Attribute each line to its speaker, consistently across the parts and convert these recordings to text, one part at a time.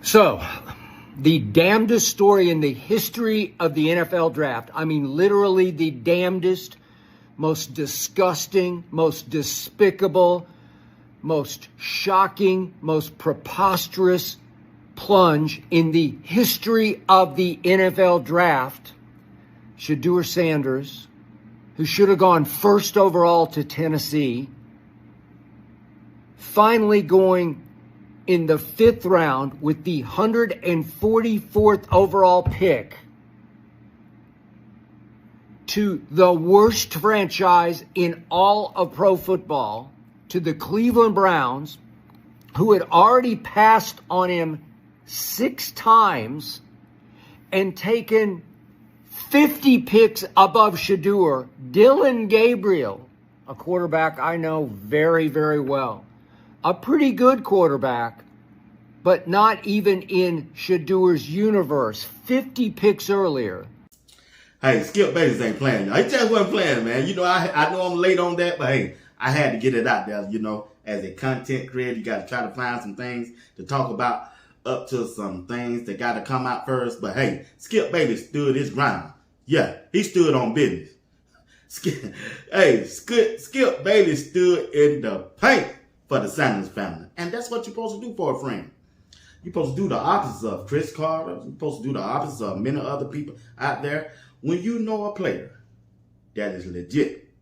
Speaker 1: So, the damnedest story in the history of the NFL draft. I mean, literally the damnedest, most disgusting, most despicable, most shocking, most preposterous plunge in the history of the NFL draft. Shedeur Sanders, who should have gone first overall to Tennessee, finally going in the 5th round with the 144th overall pick to the worst franchise in all of pro football, to the Cleveland Browns, who had already passed on him 6 times and taken 50 picks above Shedeur. Dylan Gabriel, a quarterback I know very, very well. A pretty good quarterback, but not even in Shedeur's universe. 50 picks earlier.
Speaker 2: Hey, Skip Bayless ain't playing. He just wasn't playing, man. You know, I know I'm late on that, but hey, I had to get it out there. You know, as a content creator, you got to try to find some things to talk about, up to some things that got to come out first. But hey, Skip Bayless stood his ground. Yeah, he stood on business. Skip Bayless stood in the paint for the Sanders family. And that's what you're supposed to do for a friend. You're supposed to do the opposite of Chris Carter. You're supposed to do the opposite of many other people out there. When you know a player that is legit,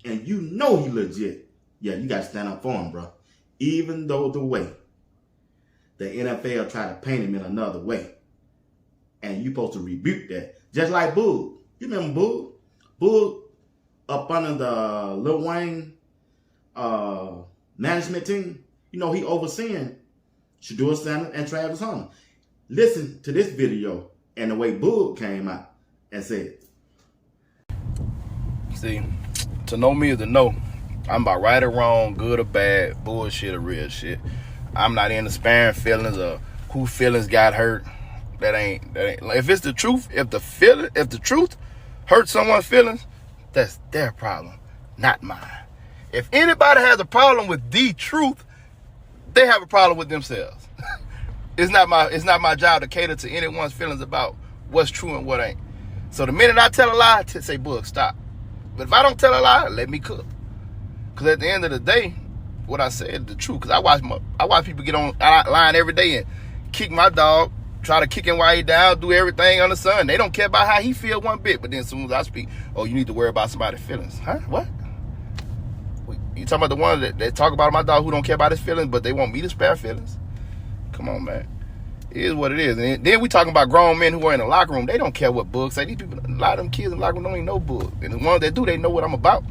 Speaker 2: and you know he legit, yeah, you got to stand up for him, bro. Even though the way the NFL try to paint him in another way. And you're supposed to rebuke that. Just like Boog. You remember Boog? Boog up under the Lil Wayne management team. You know, he overseeing Shedeur Sanders and Travis Hunter. Listen to this video and the way Boog came out and said.
Speaker 3: See, to know me is to know I'm about right or wrong, good or bad, bullshit or real shit. I'm not into sparing feelings or who feelings got hurt. That ain't. If it's the truth, if the truth hurts someone's feelings, that's their problem, not mine. If anybody has a problem with the truth, they have a problem with themselves. It's not my job to cater to anyone's feelings about what's true and what ain't. So the minute I tell a lie, I say, "Book, stop." But if I don't tell a lie, let me cook. Because at the end of the day, what I said is the truth. Because I watch people get online every day and kick my dog, try to kick him while he down, do everything on the sun. They don't care about how he feel one bit. But then as soon as I speak, oh, you need to worry about somebody's feelings. Huh? What? You talking about the one that talk about my dog who don't care about his feelings, but they want me to spare feelings? Come on, man. It is what it is. And then we talking about grown men who are in the locker room. They don't care what Boog say. These people, a lot of them kids in the locker room don't even know Boog. And the ones that do, they know what I'm about.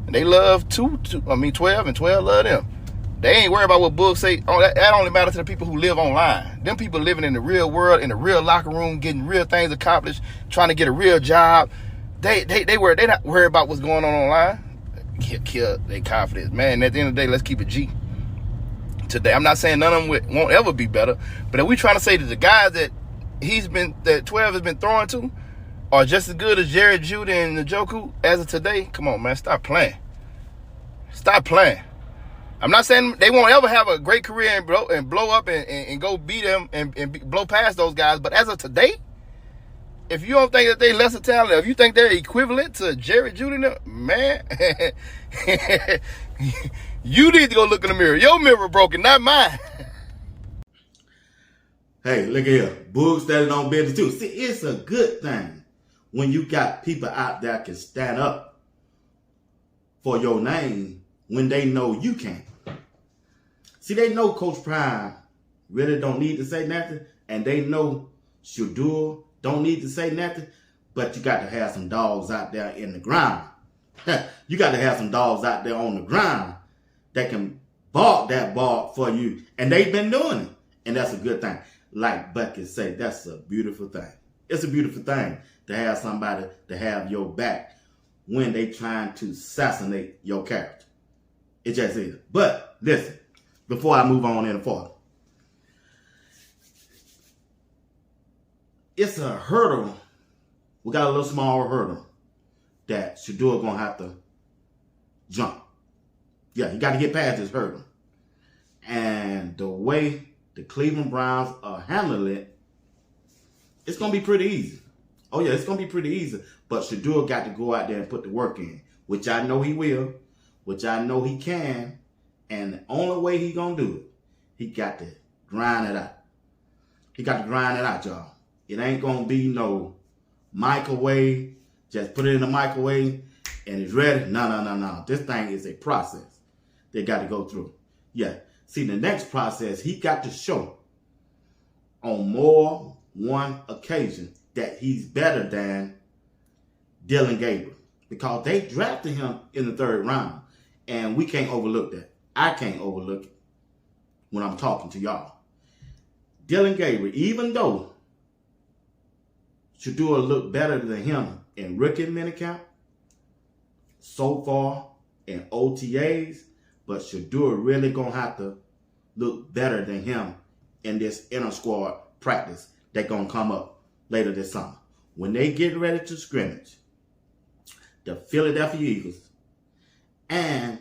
Speaker 3: And they love 12, and 12 love them. They ain't worried about what Boog say. Oh, that only matters to the people who live online. Them people living in the real world, in the real locker room, getting real things accomplished, trying to get a real job. They not worried about what's going on online. Kill their confidence. Man, at the end of the day, let's keep it G. Today, I'm not saying none of them won't ever be better, but if we trying to say that the guys that 12 has been throwing to are just as good as Jerry Judy and Njoku as of today, come on, man, stop playing. Stop playing. I'm not saying they won't ever have a great career and blow up and go beat them and blow past those guys, but as of today, if you don't think that they lesser talented, if you think they're equivalent to Jerry Judy, man, you need to go look in the mirror. Your mirror broken, not mine.
Speaker 2: Hey, look at here. Boog standing on business too. See, it's a good thing when you got people out there can stand up for your name when they know you can't. See, they know Coach Prime really don't need to say nothing, and they know Shedeur don't need to say nothing, but you got to have some dogs out there in the ground. You got to have some dogs out there on the ground that can bark that bark for you. And they've been doing it. And that's a good thing. Like Bucket say, that's a beautiful thing. It's a beautiful thing to have somebody to have your back when they trying to assassinate your character. It just is. But listen, before I move on any further, it's a hurdle. We got a little small hurdle that Shedeur gonna have to jump. Yeah, you got to get past this hurdle. And the way the Cleveland Browns are handling it, it's going to be pretty easy. Oh, yeah, it's going to be pretty easy. But Shedeur got to go out there and put the work in, which I know he will, which I know he can. And the only way he going to do it, he got to grind it out. He got to grind it out, y'all. It ain't going to be no microwave. Just put it in the microwave and it's ready. No. This thing is a process they got to go through. Yeah. See, the next process, he got to show on more one occasion that he's better than Dylan Gabriel, because they drafted him in the 3rd round, and we can't overlook that. I can't overlook it when I'm talking to y'all. Dylan Gabriel, even though Shedeur looked better than him in rookie minicamp, so far in OTAs, but Shedeur really gonna have to look better than him in this inner squad practice that's gonna come up later this summer. When they get ready to scrimmage, the Philadelphia Eagles, and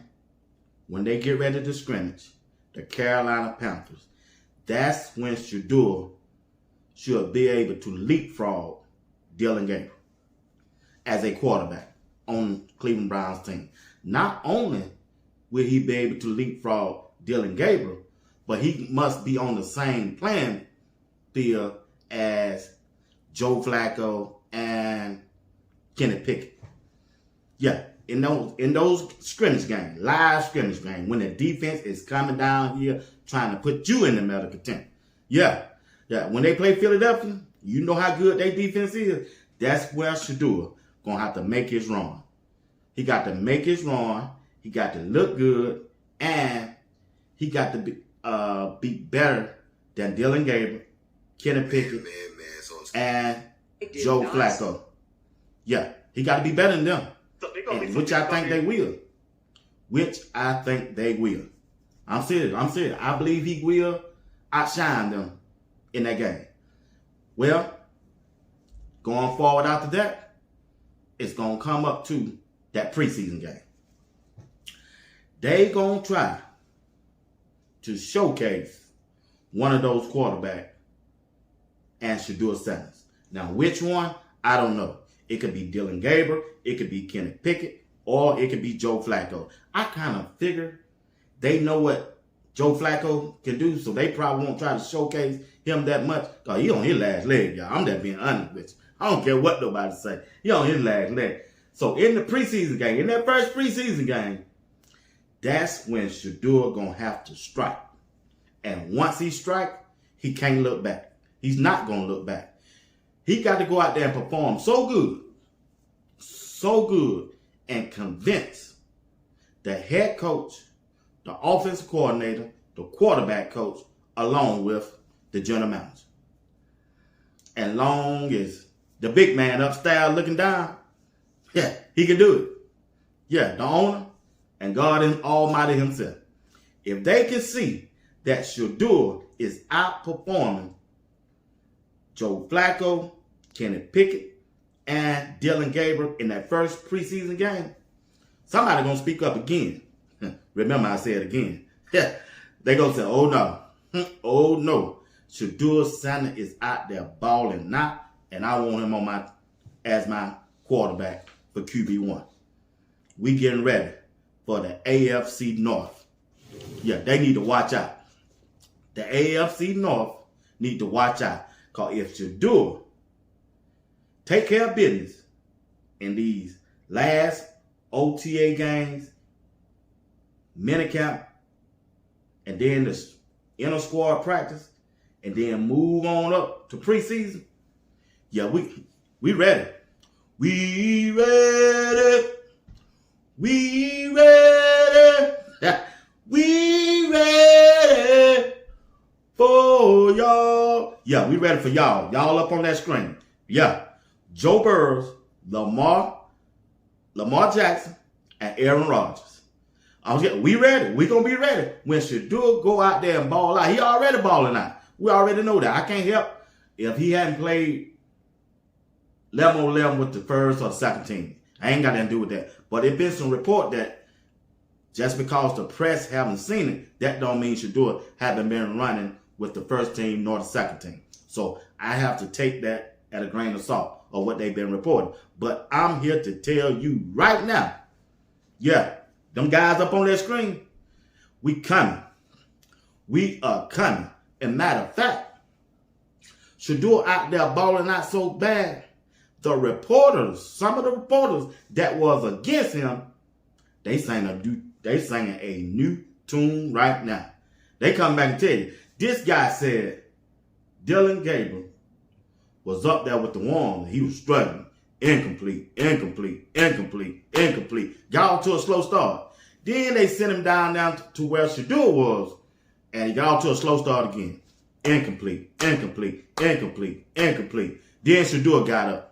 Speaker 2: when they get ready to scrimmage, the Carolina Panthers, that's when Shedeur should be able to leapfrog Dylan Gabriel as a quarterback on Cleveland Browns team. Not only will he be able to leapfrog Dylan Gabriel, but he must be on the same playing field as Joe Flacco and Kenny Pickett. Yeah, in those scrimmage games, live scrimmage games, when the defense is coming down here trying to put you in the medical tent. Yeah. When they play Philadelphia, you know how good their defense is. That's where Shedeur gonna have to make his run. He got to make his run. He got to look good, and he got to be better than Dylan Gabriel, Kenny Pickett, and Joe Flacco. Yeah, he got to be better than them, which I think they will. I'm serious. I believe he will outshine them in that game. Well, going forward after that, it's going to come up to that preseason game. They going to try to showcase one of those quarterbacks and Shedeur Sanders. Now, which one? I don't know. It could be Dylan Gabriel, it could be Kenny Pickett, or it could be Joe Flacco. I kind of figure they know what Joe Flacco can do, so they probably won't try to showcase him that much. Because he on his last leg, y'all. I'm just being honest with you. I don't care what nobody say. He on his last leg. So in the preseason game, in that first preseason game, that's when Shedeur gonna have to strike. And once he strike, he can't look back. He's not gonna look back. He got to go out there and perform so good, and convince the head coach, the offensive coordinator, the quarterback coach, along with the general manager. And long as the big man upstairs looking down, yeah, he can do it. Yeah, the owner and God Almighty himself. If they can see that Shedeur is outperforming Joe Flacco, Kenny Pickett, and Dylan Gabriel in that first preseason game, somebody going to speak up again. Remember, I said again. Yeah, they going to say, oh no, Shedeur Sanders is out there balling now, and I want him as my quarterback for QB1. We getting ready for the AFC North. Yeah, they need to watch out. The AFC North need to watch out. Because if Shedeur take care of business in these last OTA games, minicamp, and then the inner squad practice, and then move on up to preseason, yeah, we ready. We ready. We ready. We ready for y'all. Yeah, we ready for y'all. Y'all up on that screen. Yeah. Joe Burrows, Lamar Jackson, and Aaron Rodgers. We ready. We going to be ready. When Shedeur go out there and ball out, he already balling out. We already know that. I can't help if he hadn't played 11-on-11 with the first or second team. I ain't got nothing to do with that. But it been some report that Just because the press haven't seen it, that don't mean Shedeur haven't been running with the first team nor the second team. So I have to take that at a grain of salt of what they've been reporting. But I'm here to tell you right now, yeah, them guys up on that screen, we coming. We are coming. And matter of fact, Shedeur out there balling out so bad, the reporters, some of the reporters that was against him, they singing a new tune right now. They come back and tell you, this guy said Dylan Gabriel was up there with the one. He was struggling. Incomplete. Got off to a slow start. Then they sent him down to where Shedeur was, and he got off to a slow start again. Incomplete. Then Shedeur got up.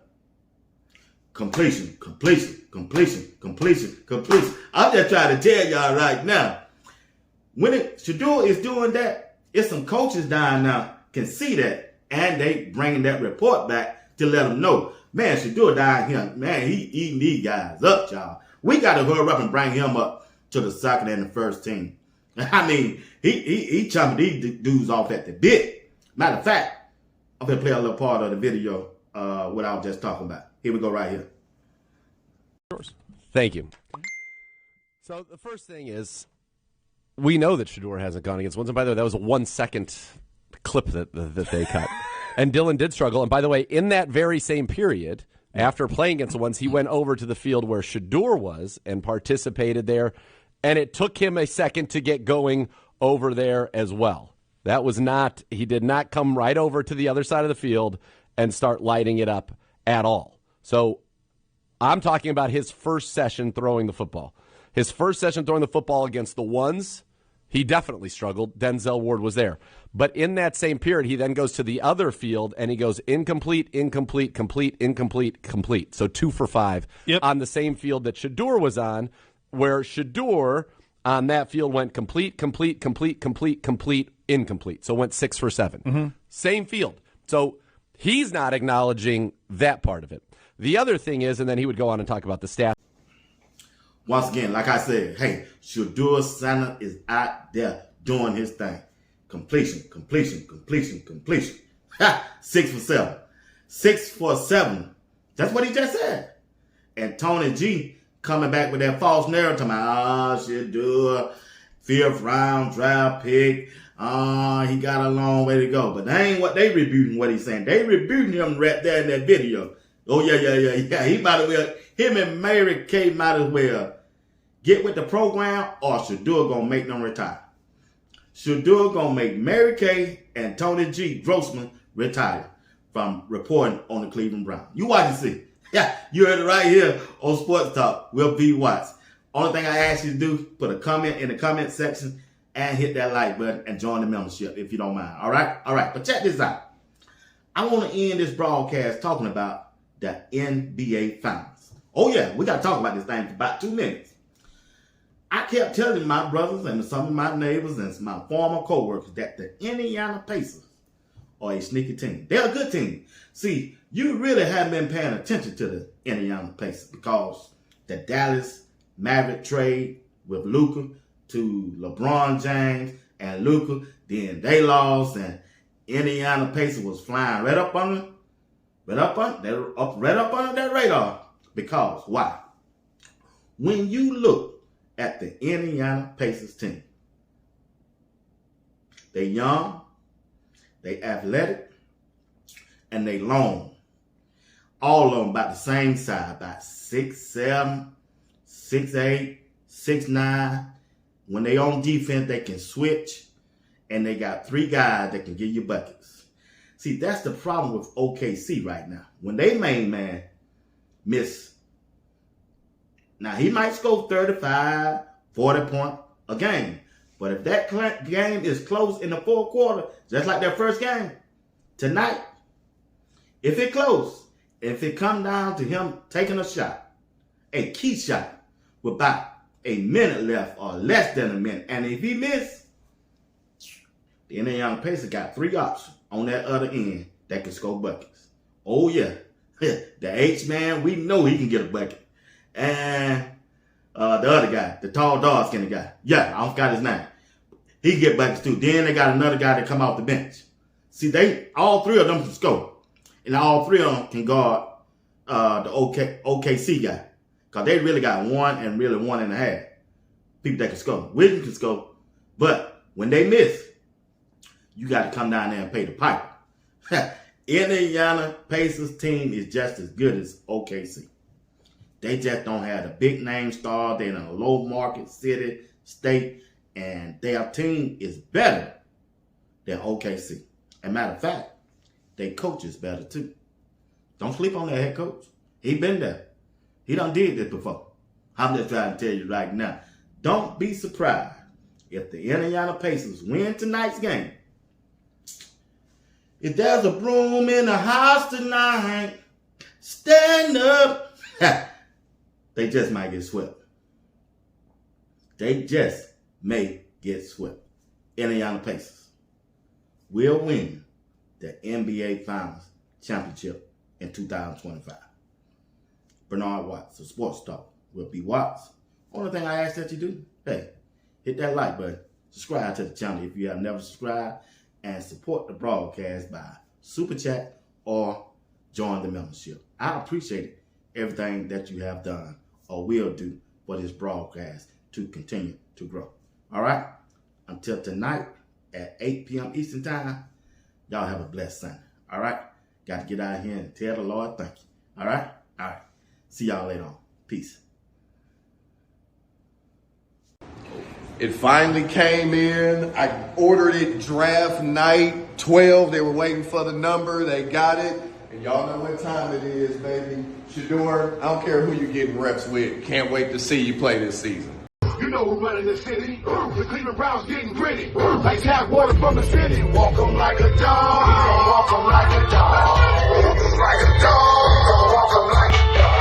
Speaker 2: Completion. I'm just trying to tell y'all right now. When Shedeur is doing that, it's some coaches down now can see that, and they bringing that report back to let them know, man, Shedeur down here, man, he eating these guys up, y'all. We got to hurry up and bring him up to the second and the first team. I mean, he chopping these dudes off at the bit. Matter of fact, I'm going to play a little part of the video what I was just talking about. Here we go right here.
Speaker 4: Thank you. So the first thing is, we know that Shedeur hasn't gone against ones. And by the way, that was a 1 second clip that they cut. And Dylan did struggle. And by the way, in that very same period, after playing against the ones, he went over to the field where Shedeur was and participated there. And it took him a second to get going over there as well. That was not, he did not come right over to the other side of the field and start lighting it up at all. So I'm talking about his first session throwing the football. His first session throwing the football against the ones, he definitely struggled. Denzel Ward was there. But in that same period, he then goes to the other field and he goes incomplete. So 2 for 5 on the same field that Shedeur was on, where Shedeur on that field went complete, incomplete. So went 6 for 7. Mm-hmm. Same field. So he's not acknowledging that part of it. The other thing is, and then he would go on and talk about the stats.
Speaker 2: Once again, like I said, hey, Shedeur Santa is out there doing his thing. Completion. 6 for 7. 6 for 7. That's what he just said. And Tony G coming back with that false narrative. Shedeur, 5th round draft pick. He got a long way to go. But that ain't what they rebuting what he's saying. They rebuting him right there in that video. Oh, yeah. He might as well, him and Mary Kay might as well get with the program, or Shedeur gonna make them retire. Shedeur gonna make Mary Kay and Tony G. Grossman retire from reporting on the Cleveland Browns. You watch and see. Yeah, you heard it right here on Sports Talk with B. Watts. Only thing I ask you to do, put a comment in the comment section and hit that like button and join the membership if you don't mind. All right. But check this out. I want to end this broadcast talking about the NBA Finals. Oh yeah, we got to talk about this thing for about 2 minutes. I kept telling my brothers and some of my neighbors and my former co-workers that the Indiana Pacers are a sneaky team. They're a good team. See, you really haven't been paying attention to the Indiana Pacers because the Dallas Maverick trade with Luka to LeBron James and Luka, then they lost and Indiana Pacers was flying right up under that radar. Because why? When you look at the Indiana Pacers team, they young, they athletic, and they long. All of them about the same size, about 6'7", 6'8", 6'9". When they on defense, they can switch, and they got 3 guys that can give you buckets. See, that's the problem with OKC right now. When they main man miss, now he might score 35, 40 points a game. But if that game is close in the fourth quarter, just like their first game, tonight, if it close, if it come down to him taking a shot, a key shot, with about a minute left or less than a minute, and if he miss, the Indiana Pacers got 3 options on that other end that can score buckets. Oh yeah, the H-man, we know he can get a bucket. And The other guy, the tall, dark skinned guy. Yeah, I forgot his name. He get buckets too. Then they got another guy that come off the bench. See, all three of them can score. And all three of them can guard the OKC guy. Because they really got one and really 1.5 people that can score. Williams can score. But when they miss, you got to come down there and pay the piper. Indiana Pacers team is just as good as OKC. They just don't have the big name star. They're in a low market city, state, and their team is better than OKC. As a matter of fact, their coach is better too. Don't sleep on their head coach. He been there. He done did this before. I'm just trying to tell you right now. Don't be surprised if the Indiana Pacers win tonight's game. If there's a broom in the house tonight, stand up. They just might get swept. They just may get swept. Indiana Pacers will win the NBA Finals Championship in 2025. Bernard Watts, the sports talk, will be Watts. Only thing I ask that you do, hey, hit that like button, subscribe to the channel if you have never subscribed, and support the broadcast by Super Chat or join the membership. I appreciate everything that you have done or will do for this broadcast to continue to grow. All right? Until tonight at 8 p.m. Eastern Time, y'all have a blessed Sunday. All right? Got to get out of here and tell the Lord thank you. All right? All right. See y'all later on. Peace.
Speaker 5: It finally came in. I ordered it draft night 12. They were waiting for the number. They got it. And y'all know what time it is, baby. Shedeur, I don't care who you're getting reps with. Can't wait to see you play this season.
Speaker 6: You know who's running the city. The Cleveland Browns getting gritty. Like tap water from the city. Walk 'em like a dog. We gon' walk 'em like a dog. Like a dog. We gon' walk 'em like a dog.